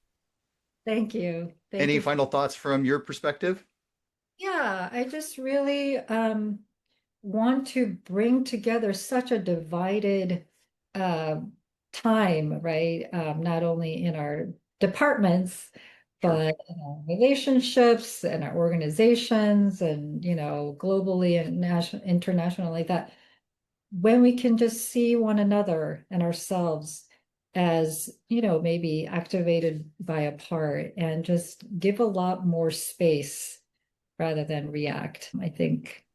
S2: thank you. Thank
S1: Any
S2: you.
S1: final thoughts from your perspective?
S2: Yeah, I just really want to bring together such a divided uh, time, right? Not only in our departments,
S1: Sure.
S2: but in our relationships and our organizations and, globally and national, internationally, like that. When we can just see one another and ourselves as, maybe activated by a part and just give a lot more space, rather than react. I think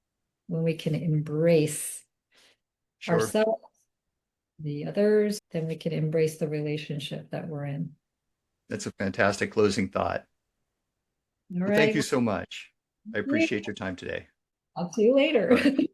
S2: when we can embrace
S1: Sure.
S2: ourselves, the others, then we can embrace the relationship that we're in.
S1: That's a fantastic closing thought.
S2: All
S1: Well, thank
S2: right.
S1: you
S2: Well,
S1: so much. I
S2: yeah,
S1: appreciate your time today.
S2: I'll see you later.
S1: All right.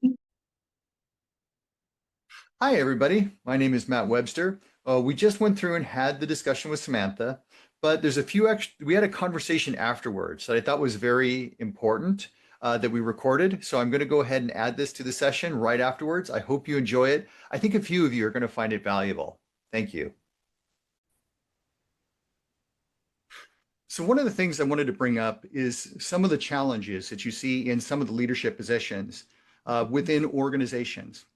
S1: Hi, everybody. My name is Matt Webster. We just went through and had the discussion with Samantha, but there's a few extra, we had a conversation afterwards that I thought was very important that we recorded. So I'm going to go ahead and add this to the session right afterwards. I hope you enjoy it. I think a few of you are going to find it valuable. Thank you. So one of the things I wanted to bring up is some of the challenges that you see in some of the leadership positions within organizations.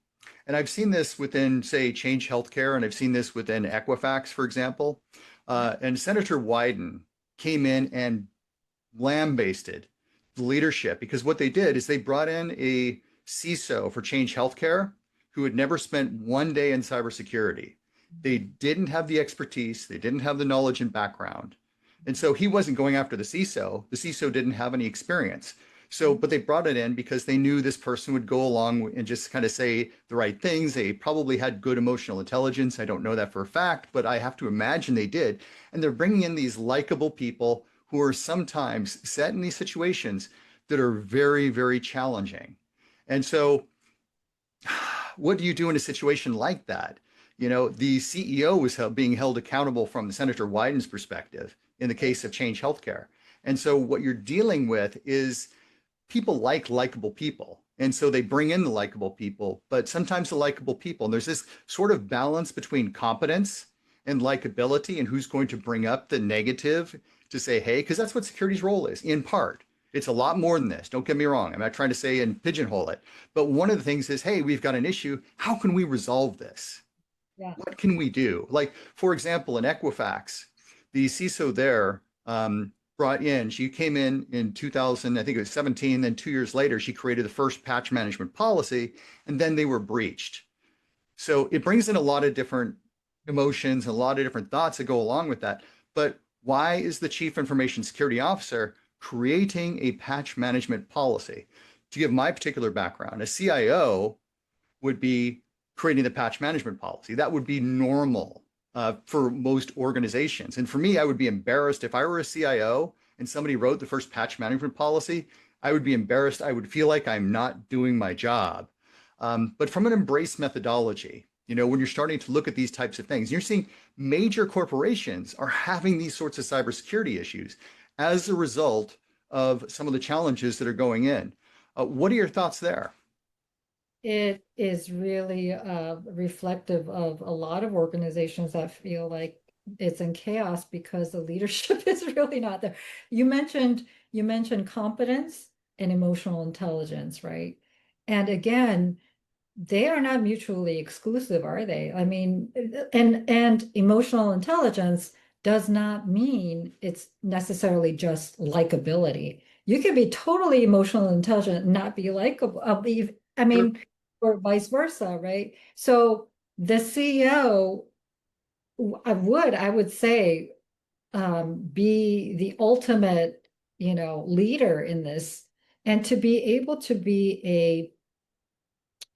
S1: And I've seen this within, say, Change Healthcare, and I've seen this within Equifax, for example. And Senator Wyden came in and lambasted the leadership because what they did is they brought in a CISO for Change Healthcare who had never spent one day in cybersecurity. They didn't have the expertise, they didn't have the knowledge and background. And so he wasn't going after the CISO. The CISO didn't have any experience. So, but they brought it in because they knew this person would go along and just kind of say the right things. They probably had good emotional intelligence. I don't know that for a fact, but I have to imagine they did. And they're bringing in these likable people who are sometimes set in these situations that are very, very challenging. And so, what do you do in a situation like that? You know, the CEO was being held accountable from Senator Wyden's perspective in the case of Change Healthcare. And so, what you're dealing with is people like likable people. And so they bring in the likable people, but sometimes the likable people, and there's this sort of balance between competence and likability and who's going to bring up the negative to say, hey, because that's what security's role is in part. It's a lot more than this. Don't get me wrong. I'm not trying to say and pigeonhole it. But one of the things is, hey, we've got an issue. How can we resolve this?
S2: Yeah.
S1: What can we do? Like, for example, in Equifax, the CISO there brought in, she came in 2000, I think it was 17, then 2 years later, she created the first patch management policy, and then they were breached. So it brings in a lot of different emotions, a lot of different thoughts that go along with that. But why is the Chief Information Security Officer creating a patch management policy? To give my particular background, a CIO would be creating the patch management policy. That would be normal for most organizations. And for me, I would be embarrassed if I were a CIO and somebody wrote the first patch management policy. I would be embarrassed. I would feel like I'm not doing my job. But from an embrace methodology, you know, when you're starting to look at these types of things, you're seeing major corporations are having these sorts of cybersecurity issues as a result of some of the challenges that are going in. What are your thoughts there?
S2: It is really reflective of a lot of organizations that feel like it's in chaos because the leadership is really not there. You mentioned competence and emotional intelligence, right? And again, they are not mutually exclusive, are they? I mean, and emotional intelligence does not mean it's necessarily just likability. You can be totally emotional intelligent and not be likable. I
S1: Sure.
S2: mean, or vice versa, right? So the CEO, I would say, be the ultimate, leader in this, and to be able to be a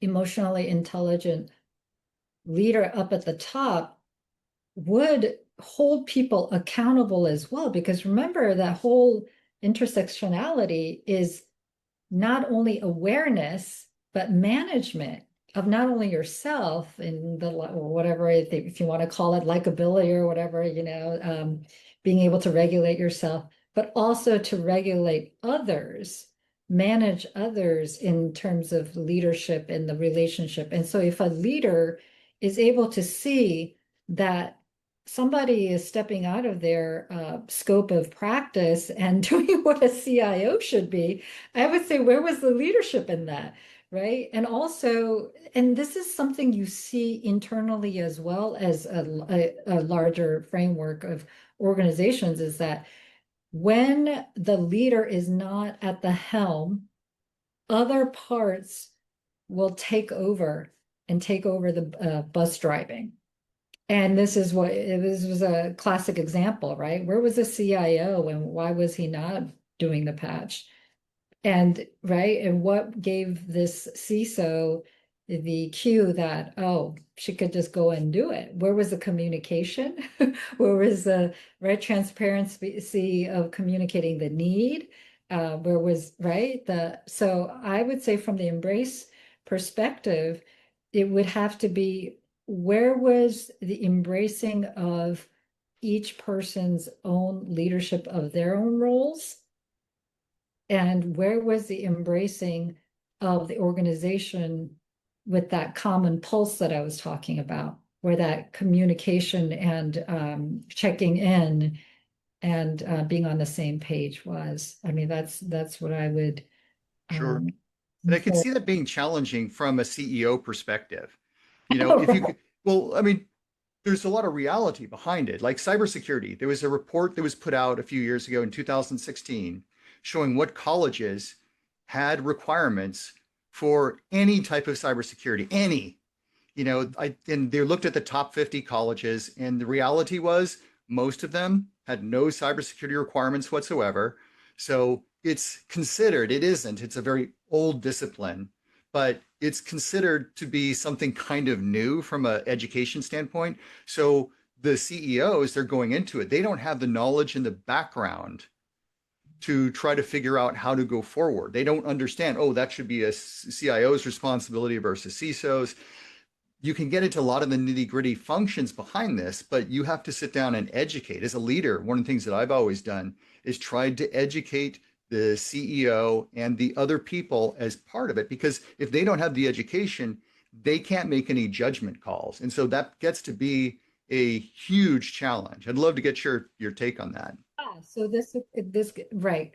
S2: emotionally intelligent leader up at the top would hold people accountable as well. Because remember, that whole intersectionality is not only awareness, but management of not only yourself and the or whatever, if you want to call it likability or whatever, being able to regulate yourself, but also to regulate others, manage others in terms of leadership and the relationship. And so if a leader is able to see that somebody is stepping out of their scope of practice and doing what a CIO should be, I would say, where was the leadership in that? Right. And also, and this is something you see internally as well as a larger framework of organizations, is that when the leader is not at the helm, other parts will take over and take over the bus driving. And this was a classic example, right? Where was the CIO and why was he not doing the patch? And right, and what gave this CISO the cue that, oh, she could just go and do it? Where was the communication? Where was the right transparency of communicating the need? Where was right the so I would say from the embrace perspective, it would have to be where was the embracing of each person's own leadership of their own roles? And where was the embracing of the organization with that common pulse that I was talking about, where that communication and checking in and being on the same page was? I mean, that's what I would
S1: Sure.
S2: um,
S1: And I could
S2: for.
S1: see that being challenging from a CEO perspective. If you could, well, I mean, there's a lot of reality behind it. Like cybersecurity, there was a report that was put out a few years ago in 2016 showing what colleges had requirements for any type of cybersecurity, any. And they looked at the top 50 colleges, and the reality was most of them had no cybersecurity requirements whatsoever. So it isn't, it's a very old discipline, but it's considered to be something kind of new from an education standpoint. So the CEOs, they're going into it, they don't have the knowledge and the background to try to figure out how to go forward. They don't understand, oh, that should be a CIO's responsibility versus CISO's. You can get into a lot of the nitty gritty functions behind this, but you have to sit down and educate. As a leader, one of the things that I've always done is tried to educate the CEO and the other people as part of it, because if they don't have the education, they can't make any judgment calls. And so that gets to be a huge challenge. I'd love to get your take on that.
S2: So this right.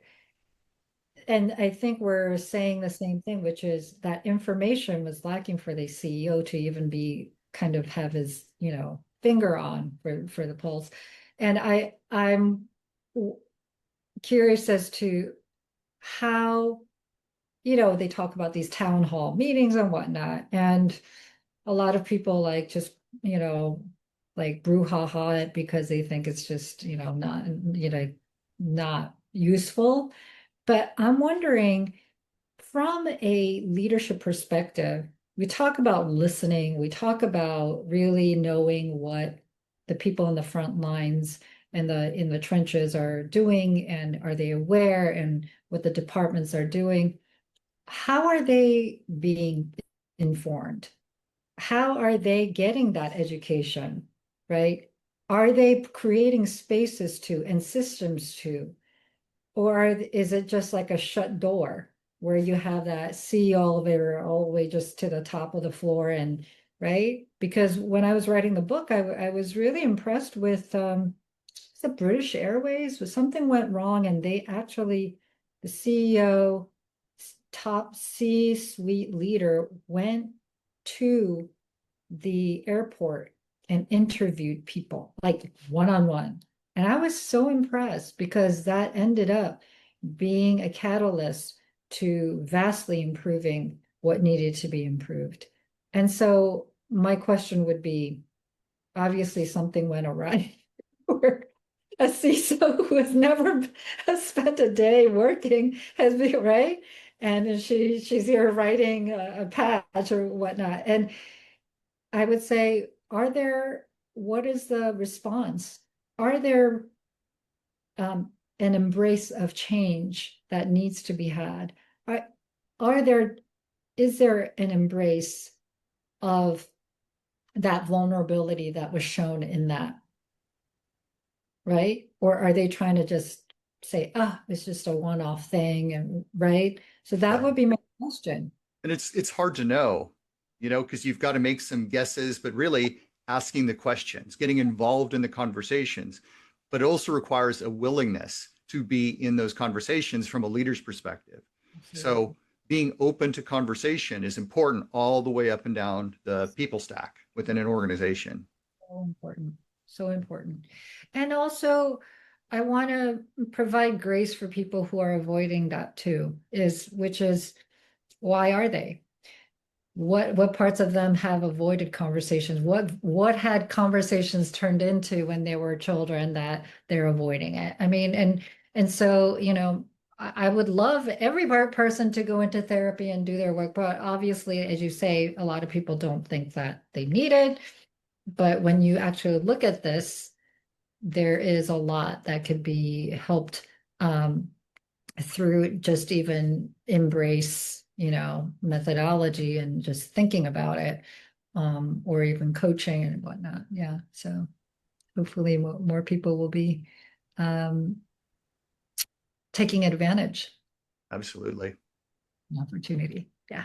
S2: And I think we're saying the same thing, which is that information was lacking for the CEO to even be kind of have his, finger on for the pulse. And I'm curious as to how, they talk about these town hall meetings and whatnot, and a lot of people like just, like brouhaha it because they think it's just, not useful. But I'm wondering, from a leadership perspective, we talk about listening, we talk about really knowing what the people on the front lines and the in the trenches are doing, and are they aware, and what the departments are doing. How are they being informed? How are they getting that education, right? Are they creating spaces to and systems to? Or is it just like a shut door where you have that C elevator all the way just to the top of the floor, and right? Because when I was writing the book, I was really impressed with the British Airways. Was something went wrong, and they actually, the CEO, top C-suite leader, went to the airport and interviewed people like one-on-one. And I was so impressed because that ended up being a catalyst to vastly improving what needed to be improved. And so my question would be, obviously something went awry where a CISO who has never has spent a day working has been right. And she's here writing a patch or whatnot. And I would say, what is the response? Are there an embrace of change that needs to be had? Are, are there, is there an embrace of that vulnerability that was shown in that, right? Or are they trying to just say, it's just a one-off thing, and right? So that
S1: Right.
S2: would be my question.
S1: And it's hard to know, because you've got to make some guesses, but really asking the questions, getting involved in the conversations. But it also requires a willingness to be in those conversations from a leader's perspective.
S2: Absolutely.
S1: So being open to conversation is important all the way up and down the people stack within an organization.
S2: So important. So important. And also, I want to provide grace for people who are avoiding that too, which is why are they? What parts of them have avoided conversations? What had conversations turned into when they were children that they're avoiding it? I mean, and so, I would love every person to go into therapy and do their work, but obviously, as you say, a lot of people don't think that they need it. But when you actually look at this, there is a lot that could be helped um, through just even embrace, methodology and just thinking about it, or even coaching and whatnot. Yeah. So hopefully more people will be um, taking advantage
S1: Absolutely.
S2: of the opportunity. Yeah.